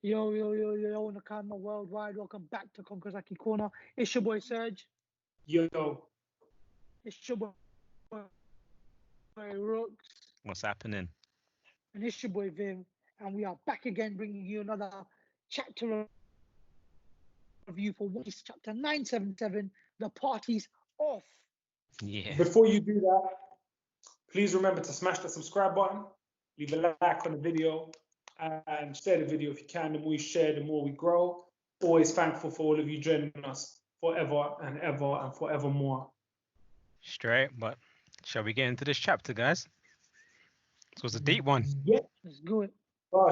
Yo, yo, yo, yo, Nakama worldwide. Welcome back to Konkozaki Corner. It's your boy Serge. Yo. It's your boy Rooks. What's happening? And it's your boy Vim. And we are back again bringing you another chapter review for what is chapter 977, The Party's Off. Yeah. Before you do that, please remember to smash the subscribe button, leave a like on the video, and share the video if you can. The more we share, the more we grow. Always thankful for all of you joining us forever and ever and forevermore. Straight, but shall we get into this chapter, guys? This was a deep one. Yeah. Let's do it.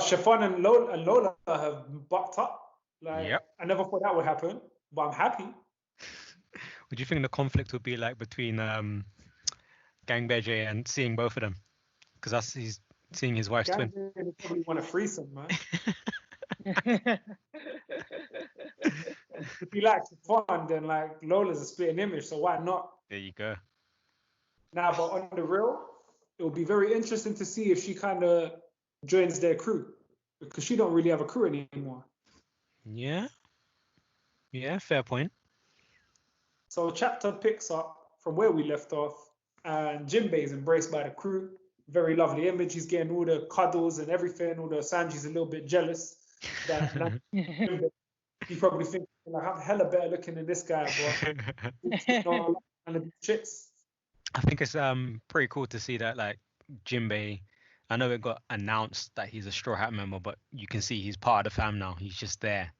Chiffon and Lola have bucked up. Yep. I never thought that would happen, but I'm happy. What do you think the conflict would be like between Gangbeje and seeing both of them? Because he's seeing his wife's twin. They probably want a threesome, man. If you like Chiffon, then like Lola's a splitting image, so why not? There you go. Now, but on the real, it will be very interesting to see if she kind of joins their crew, because she don't really have a crew anymore. Yeah, fair point. So chapter picks up from where we left off, and Jimbe is embraced by the crew. Very lovely image. He's getting all the cuddles and everything. All the Sanji's a little bit jealous. That he probably thinks, I have hella better looking than this guy, but chicks. I think it's pretty cool to see that, like, Jimbe, I know it got announced that he's a Straw Hat member, but you can see he's part of the fam now. He's just there.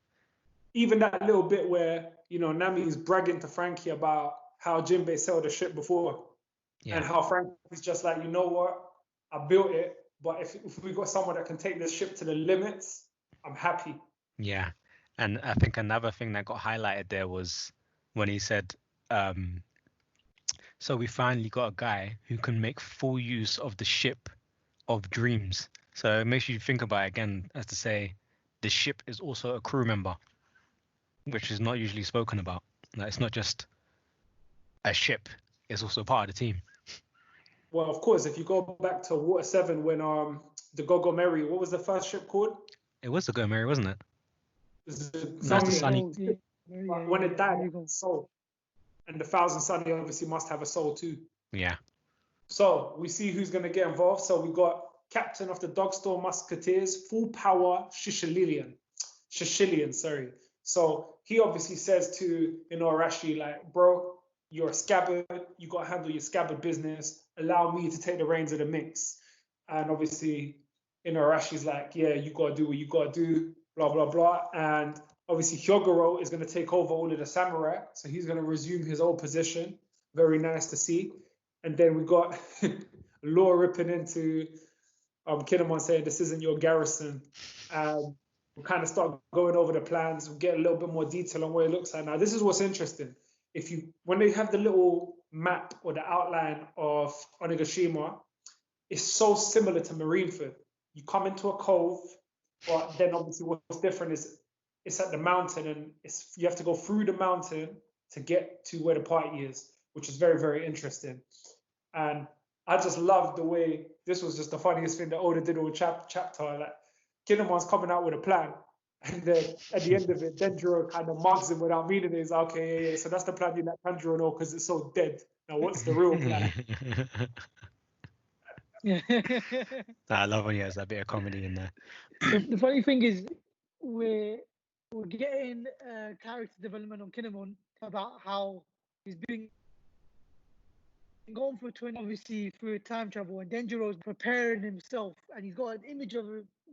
Even that little bit where, Nami's bragging to Frankie about how Jimbe sailed the ship before. Yeah. And how Frankie's just like, you know what? I built it, but if we got someone that can take this ship to the limits, I'm happy. Yeah. And I think another thing that got highlighted there was when he said, so we finally got a guy who can make full use of the ship of dreams. So it makes you think about it again, as to say, the ship is also a crew member, which is not usually spoken about. Like, it's not just a ship, it's also part of the team. Well, of course, if you go back to Water 7 when the Gogo Mary, what was the first ship called? It was the Gogo Mary, wasn't it? The Sunny. Yeah. When it died, it had a soul. And the Thousand Sunny obviously must have a soul too. Yeah. So we see who's going to get involved. So we got Captain of the Dogstore Musketeers, Full Power Shishilian, sorry. So he obviously says to Arashi, like, bro, you're a scabbard. You got to handle your scabbard business. Allow me to take the reins of the minks. And obviously, Arashi's like, yeah, you got to do what you got to do, blah, blah, blah. And obviously, Hyogoro is going to take over all of the samurai. So he's going to resume his old position. Very nice to see. And then we got Law ripping into Kinemon saying, this isn't your garrison. We kind of start going over the plans. We get a little bit more detail on what it looks like. Now, this is what's interesting. When they have the little map or the outline of Onigashima, it's so similar to Marineford. You come into a cove, but then obviously what's different is it's at the mountain, and you have to go through the mountain to get to where the party is, which is very, very interesting. And I just love the way this was just the funniest thing that Oda did all chapter. Like, Kinemon's coming out with a plan, and then at the end of it, Denjiro kind of mugs him without meaning it. He's like, okay, yeah, so that's the plan you let Tanjiro know because it's so dead. Now, what's the real plan? I love when he has that bit of comedy in there. The funny thing is, we're getting character development on Kinemon about how he's being going for 20, obviously through time travel, and Denjiro's preparing himself, and he's got an image of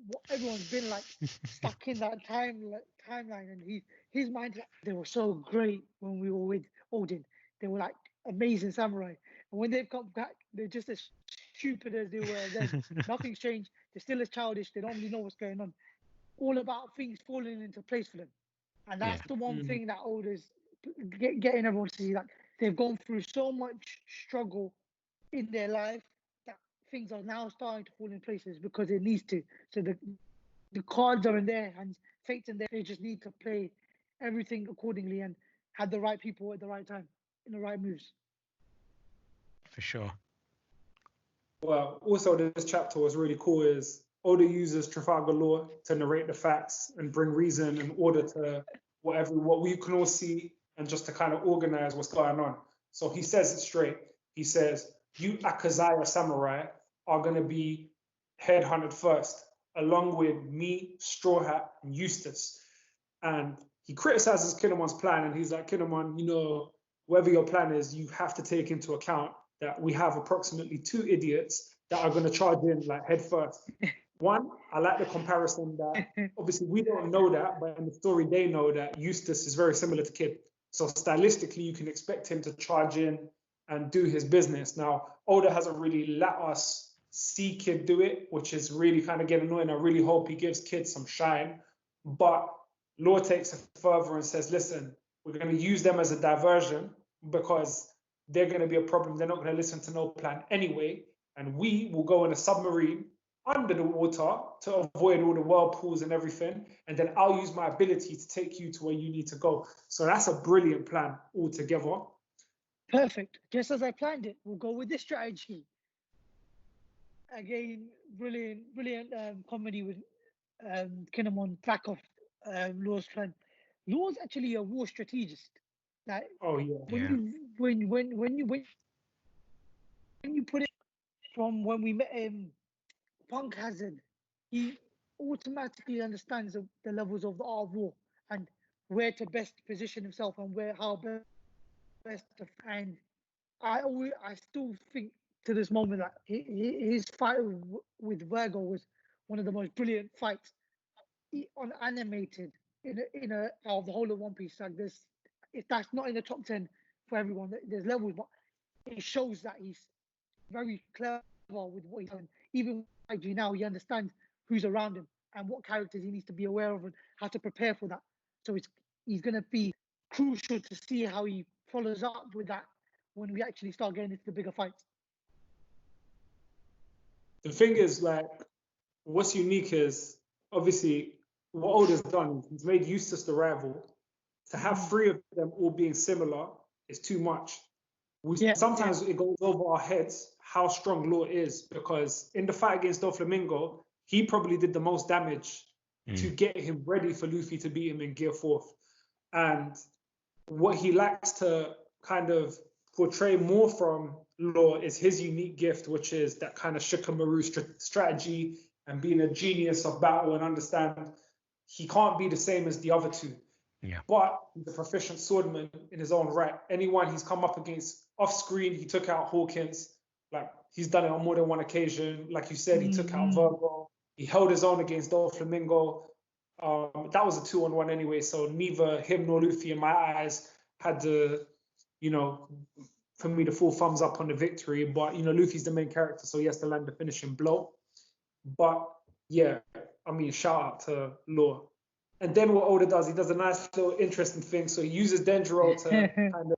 what everyone's been like stuck in that timeline, and his mind, they were so great when we were with Odin. They were like amazing samurai, and when they've come back, they're just as stupid as they were then. Nothing's changed. They're still as childish. They don't really know what's going on. All about things falling into place for them, and that's the one thing that Oda's getting everyone to see. Like, they've gone through so much struggle in their life that things are now starting to fall in places because it needs to. So the cards are in their hands, fate's in there. They just need to play everything accordingly and have the right people at the right time in the right moves. For sure. Well, also this chapter was really cool is Oda uses Trafalgar Law to narrate the facts and bring reason and order to what we can all see, and just to kind of organize what's going on. So he says it straight. He says, you Akazaya samurai are going to be headhunted first, along with me, Straw Hat, and Eustace. And he criticizes Kinemon's plan, and he's like, Kinemon, whatever your plan is, you have to take into account that we have approximately 2 idiots that are going to charge in like head first. One, I like the comparison that obviously we don't know that, but in the story they know that Eustace is very similar to Kid. So stylistically, you can expect him to charge in and do his business. Now, Oda hasn't really let us see Kid do it, which is really kind of getting annoying. I really hope he gives Kid some shine. But Law takes it further and says, listen, we're going to use them as a diversion because they're going to be a problem. They're not going to listen to no plan anyway. And we will go in a submarine under the water to avoid all the whirlpools and everything. And then I'll use my ability to take you to where you need to go. So that's a brilliant plan altogether. Perfect. Just as I planned it. We'll go with this strategy. Again, brilliant comedy with Kinemon back off Law's plan. Law's actually a war strategist. Like, oh yeah. When you put it from when we met him, Punk Hazard, he automatically understands the levels of the art of war and where to best position himself and how best to. And I still think to this moment that his fight with Virgo was one of the most brilliant fights on animated in a out of the whole of One Piece. Like this, if that's not in the top 10 for everyone, there's levels, but it shows that he's very clever with what he's doing. Even now, he understands who's around him and what characters he needs to be aware of and how to prepare for that. So he's going to be crucial to see how he follows up with that when we actually start getting into the bigger fights. The thing is, like, what's unique is obviously what Oda's done. He's made Eustace the rival. To have 3 of them all being similar is too much. Sometimes it goes over our heads how strong Law is, because in the fight against Doflamingo, he probably did the most damage to get him ready for Luffy to beat him in Gear 4th. And what he likes to kind of portray more from Law is his unique gift, which is that kind of Shikamaru strategy and being a genius of battle and understand he can't be the same as the other 2. Yeah. But he's a proficient swordman in his own right. Anyone he's come up against off screen, he took out Hawkins. Like, he's done it on more than one occasion. Like you said, he took out Virgo. He held his own against Doflamingo. That was a 2-on-1 anyway, so neither him nor Luffy, in my eyes, had the, for me, the full thumbs up on the victory. But, Luffy's the main character, so he has to land the finishing blow. But, yeah, I mean, shout out to Law. And then what Oda does, he does a nice little interesting thing. So he uses Denjiro to kind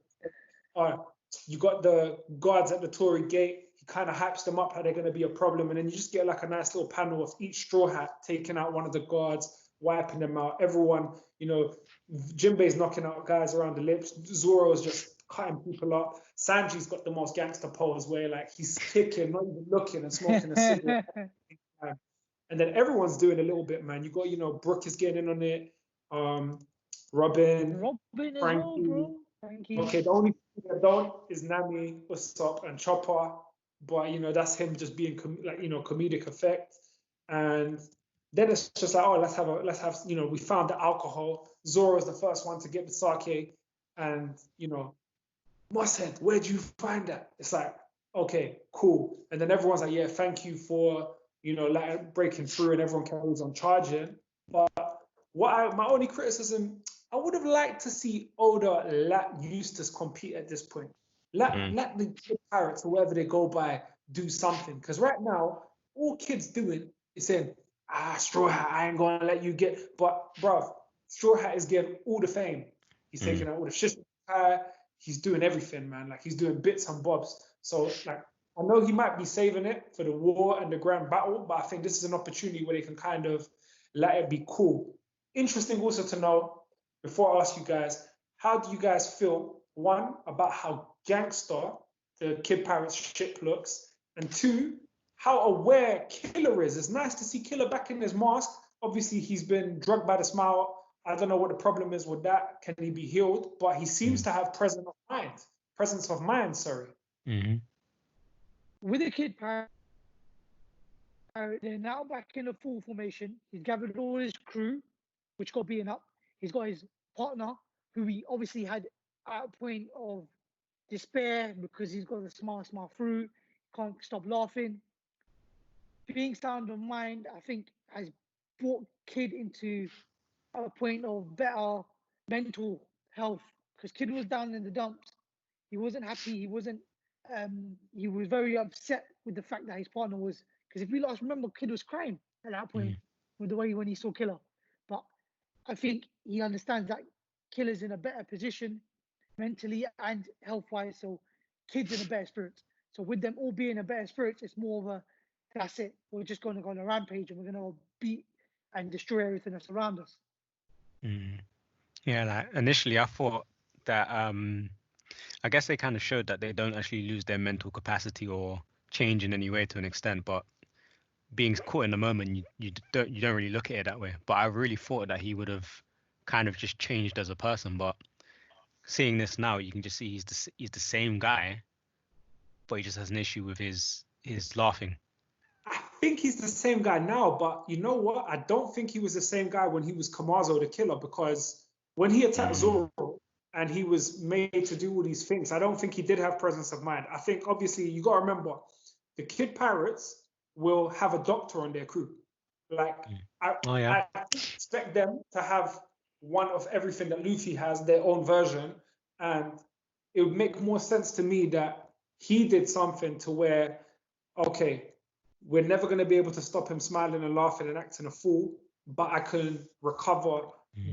of, you got the guards at the Torii Gate. He kind of hypes them up how they're going to be a problem. And then you just get like a nice little panel of each Straw Hat taking out one of the guards, wiping them out. Everyone, Jimbe's knocking out guys around the lips. Zoro's just cutting people up. Sanji's got the most gangster pose where like he's kicking, not even looking, and smoking a cigarette. And then everyone's doing a little bit, man. You got, Brooke is getting in on it. Robin as Frankie. well, bro. Frankie. Okay, the only thing that don't is Nami, Usopp, and Chopper. But, that's him just being comedic effect. And then it's just like, oh, let's have, we found the alcohol. Zoro's the first one to get the sake. And, Mosshead, where'd you find that? It's like, okay, cool. And then everyone's like, yeah, thank you for, breaking through, and everyone carries on charging. But my only criticism, I would have liked to see Oda let Eustace compete at this point. Let the Pirates, or whatever they go by, do something. Because right now, all Kid's doing is saying, Straw Hat, I ain't going to let you get. But, bruv, Straw Hat is getting all the fame. He's taking out all the Shishilian. He's doing everything, man. Like, he's doing bits and bobs. So, like, I know he might be saving it for the war and the grand battle, but I think this is an opportunity where they can kind of let it be cool. Interesting also to know, before I ask you guys, how do you guys feel, 1, about how gangster the Kid Pirates ship looks, and 2, how aware Killer is. It's nice to see Killer back in his mask. Obviously, he's been drugged by the smile. I don't know what the problem is with that. Can he be healed? But he seems to have presence of mind. Presence of mind, sorry. Mm-hmm. With the Kid Pirate, they're now back in a full formation. He's gathered all his crew, which got beaten up. He's got his partner, who he obviously had at a point of despair because he's got a smart fruit, can't stop laughing. Being sound of mind, I think, has brought Kid into a point of better mental health because Kid was down in the dumps. He wasn't happy. He wasn't. He was very upset with the fact that his partner was. Because if we last remember, Kid was crying at that point with the way when he saw Killer. But I think he understands that Killer's in a better position mentally and health-wise. So Kid's in a better spirit. So with them all being in a better spirit, it's more of a that's it. We're just going to go on a rampage and we're going to beat and destroy everything that's around us. Yeah, like initially I thought that I guess they kind of showed that they don't actually lose their mental capacity or change in any way to an extent, but being caught in the moment, you don't really look at it that way. But I really thought that he would have kind of just changed as a person. But seeing this now, you can just see he's the same guy, but he just has an issue with his laughing. I think he's the same guy now, but you know what? I don't think he was the same guy when he was Kamazo the Killer, because when he attacked Zoro and he was made to do all these things, I don't think he did have presence of mind. I think obviously you got to remember, the Kid Pirates will have a doctor on their crew. Like I expect them to have one of everything that Luffy has, their own version, and it would make more sense to me that he did something to where, okay, we're never going to be able to stop him smiling and laughing and acting a fool, but I can recover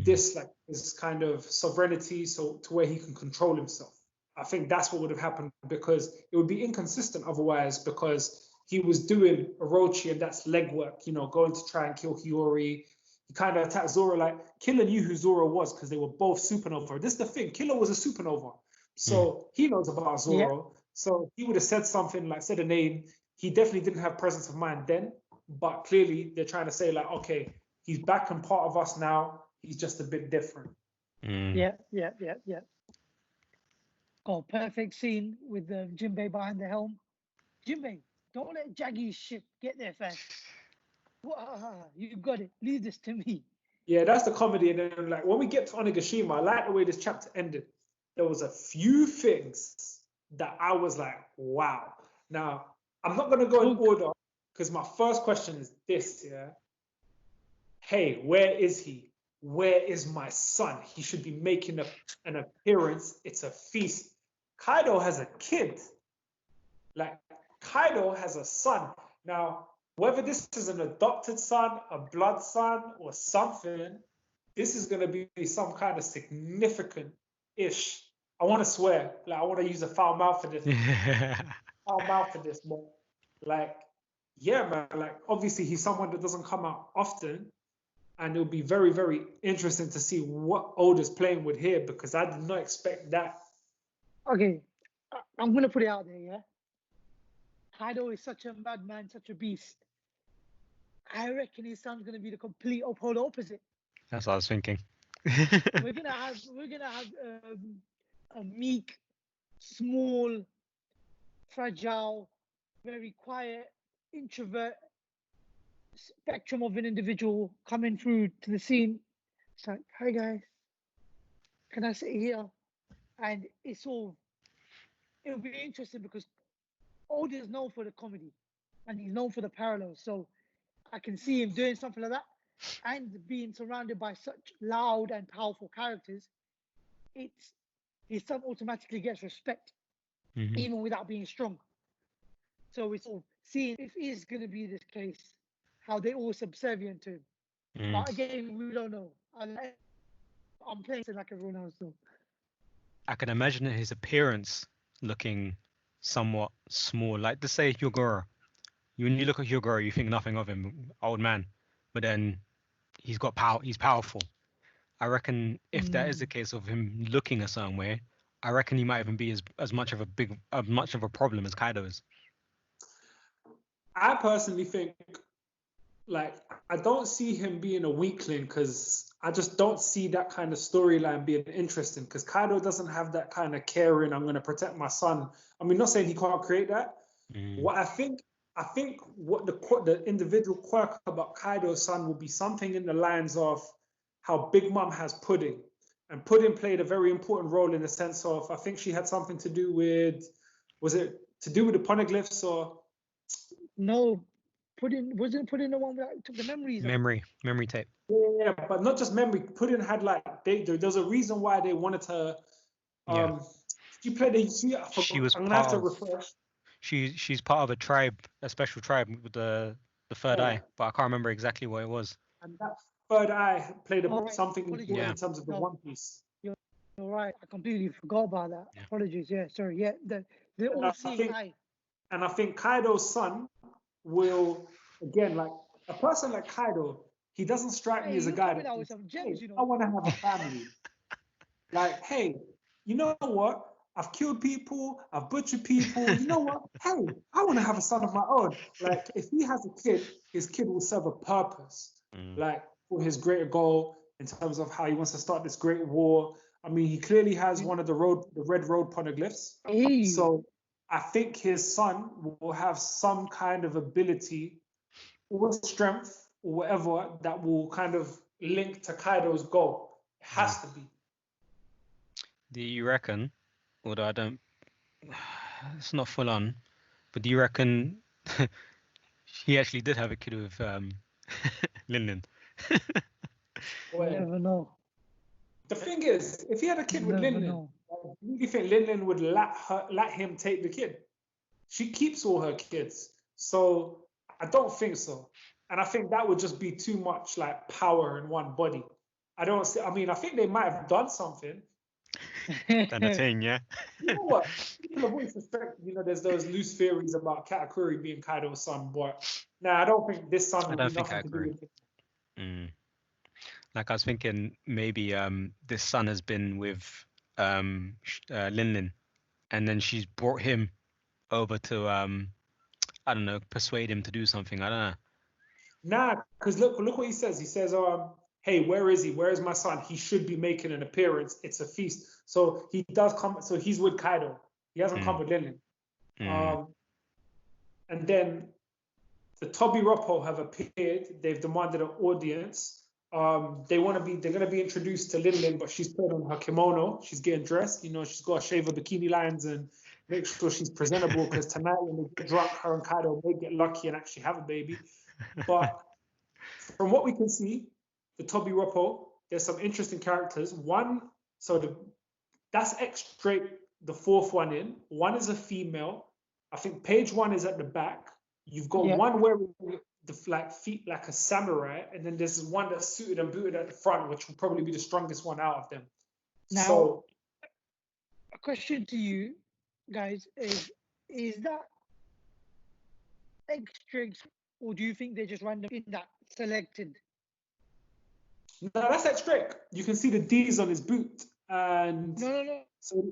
this, like his kind of sovereignty, so to where he can control himself. I think that's what would have happened, because it would be inconsistent otherwise, because he was doing Orochi and that's legwork, you know, going to try and kill Hiyori. He kind of attacked Zoro. Like, Killer knew who Zoro was because they were both supernova. This is the thing, Killer was a supernova. So he knows about Zoro. Yeah. So he would have said something, like said a name. He definitely didn't have presence of mind then, but clearly they're trying to say like, okay, he's back and part of us now. He's just a bit different. Yeah. Oh, perfect scene with Jimbe behind the helm. Jimbe, don't let Jaggy's ship get there fast. You got it. Leave this to me. Yeah, that's the comedy. And then, like, when we get to Onigashima, I like the way this chapter ended. There was a few things that I was like, wow. Now, I'm not going to go in order, because my first question is this, yeah? Hey, where is he? Where is my son? He should be making an appearance. It's a feast. Kaido has a kid. Like, Kaido has a son. Now, whether this is an adopted son, a blood son, or something, this is going to be some kind of significant-ish. I want to swear. Like, I want to use a foul mouth for this. Foul mouth for this, but like, yeah, man. Like, obviously, he's someone that doesn't come out often, and it'll be very, very interesting to see what Oda's playing with here, because I did not expect that. Okay, I'm gonna put it out there, yeah. Kaido is such a madman, such a beast. I reckon his son's gonna be the complete polar opposite. That's what I was thinking. we're gonna have a meek, small, fragile, very quiet, introvert spectrum of an individual coming through to the scene. It's like, hi guys, can I sit here? And it'll be interesting because Oda is known for the comedy and he's known for the parallels. So I can see him doing something like that, and being surrounded by such loud and powerful characters, his son automatically gets respect, even without being strong. So it's all seeing if it is going to be this case, how they all subservient to him. But again, we don't know. I'm playing it like everyone else though. I can imagine his appearance looking somewhat small, like to say Hyogoro. When you look at Hyogoro, you think nothing of him, old man, but then he's got power. He's powerful. I reckon if that is the case of him looking a certain way, I reckon he might even be as much of a problem as Kaido is. I personally think, like, I don't see him being a weakling because I just don't see that kind of storyline being interesting because Kaido doesn't have that kind of caring, I'm going to protect my son. I mean, not saying he can't create that. What I think what the individual quirk about Kaido's son will be something in the lines of how Big Mom has Pudding. And Pudding played a very important role in the sense of, I think she had something to do with, was it to do with the poneglyphs or? No, wasn't put in the one that took the memories out? Memory tape. Yeah, but not just memory. Pudding had like, there's a reason why they wanted to, Yeah. she played, I forgot, She was I'm going to have to part of. refresh. She's part of a tribe, a special tribe with the third Yeah. eye, but I can't remember exactly what it was. And that third eye played Oh, right. something Apologies. important Yeah. in terms of the No. One Piece. You're right. I completely forgot about that. Yeah. Apologies. Yeah, sorry. Yeah, the And I all-seeing think- eye. And I think Kaido's son will, again, like a person like Kaido, he doesn't strike me Hey, as a you're guy coming that out with thinks, some gems, hey, you I know. want to have a family. Like, hey, you know what? I've killed people, I've butchered people. You know what? Hey, I want to have a son of my own. Like, if he has a kid, his kid will serve a purpose, like for his greater goal in terms of how he wants to start this great war. I mean, he clearly has one of the red road poneglyphs. Hey. So I think his son will have some kind of ability or strength or whatever that will kind of link to Kaido's goal. It has to be. Do you reckon, although I don't, it's not full on, but do you reckon he actually did have a kid with Lin? Well, Never know. the thing is, if he had a kid with Never Lin, know. do you think Lin would let him take the kid? She keeps all her kids, so I don't think so. And I think that would just be too much like power in one body. I don't see. I mean, I think they might have done something. Done a thing, yeah. You know what? People have always suspected, there's those loose theories about Katakuri being Kaido's son, but I don't think this son will be nothing to do with it. Like I was thinking, maybe this son has been with Lin, and then she's brought him over to I don't know, persuade him to do something. I don't know. Nah, because look what he says. He says, hey, where is he? Where is my son? He should be making an appearance. It's a feast. So he does come. So he's with Kaido. He hasn't come with Lin. And then the Tobi Roppo have appeared. They've demanded an audience. They're gonna be introduced to Lin, but she's put on her kimono. She's getting dressed. She's got to shave her bikini lines and make sure she's presentable because tonight when they get drunk, her and Kaido may get lucky and actually have a baby. But from what we can see, the Tobi Roppo, there's some interesting characters. That's X-Drake, the fourth one in. One is a female. I think page one is at the back. You've got one wearing the feet like a samurai, and then there's one that's suited and booted at the front, which will probably be the strongest one out of them. Now, so, a question to you guys is that X-Strings, or do you think they're just random in that selected? No, that's X-Drake. You can see the D's on his boot. And No. So,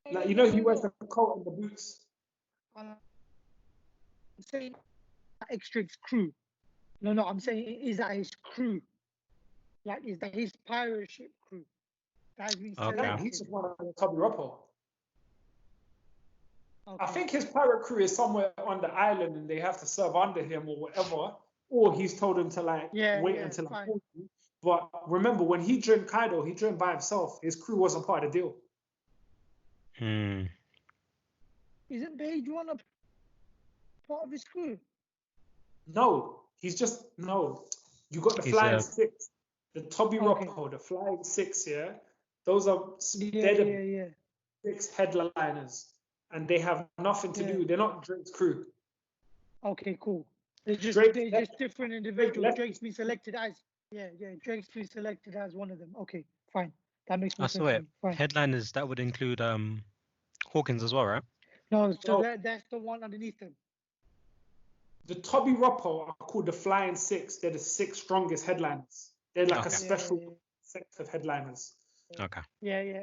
he wears the coat and the boots. I'm saying X-Strings crew. No, I'm saying is that his crew? Like, is that his pirate ship crew? That has been selected. Yeah, he's just one of the Tobi Roppo. Okay. I think his pirate crew is somewhere on the island and they have to serve under him or whatever. Or he's told him to wait until I'm 40. But remember, when he joined Kaido, he joined by himself. His crew wasn't part of the deal. Isn't Page One a part of his crew? No, he's just no. You got the Flying Six, the Tobi Roppo, the Flying Six. Yeah, those are the 6 headliners, and they have nothing to do. They're not Drake's crew. Okay, cool. They're just different individuals. Drake's been selected as Drake's been selected as one of them. Okay, fine. That makes more sense. Fine. Headliners, that would include Hawkins as well, right? No, so that's the one underneath them. The Tobi Roppo are called the Flying Six. They're the 6 strongest headliners. They're like a special set of headliners. Okay. Yeah.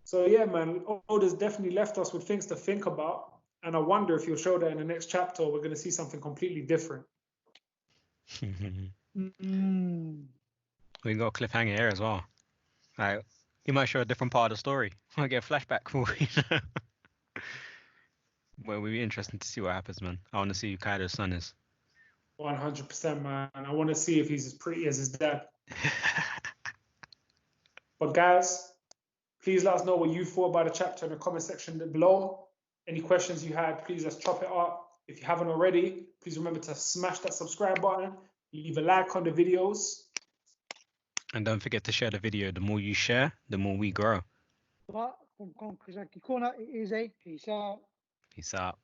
So yeah, man, Oda's definitely left us with things to think about. And I wonder if he'll show that in the next chapter, we're going to see something completely different. Mm. We got a cliffhanger here as well. Like, he might show a different part of the story. Might get a flashback for you. Well, it'll be interesting to see what happens, man. I want to see who Kaido's son is. 100%, man. I want to see if he's as pretty as his dad. But guys, please let us know what you thought about the chapter in the comment section below. Any questions you had, please let's chop it up. If you haven't already, please remember to smash that subscribe button. Leave a like on the videos. And don't forget to share the video. The more you share, the more we grow. But from Konkazaki Corner, it is a peace out. Peace out.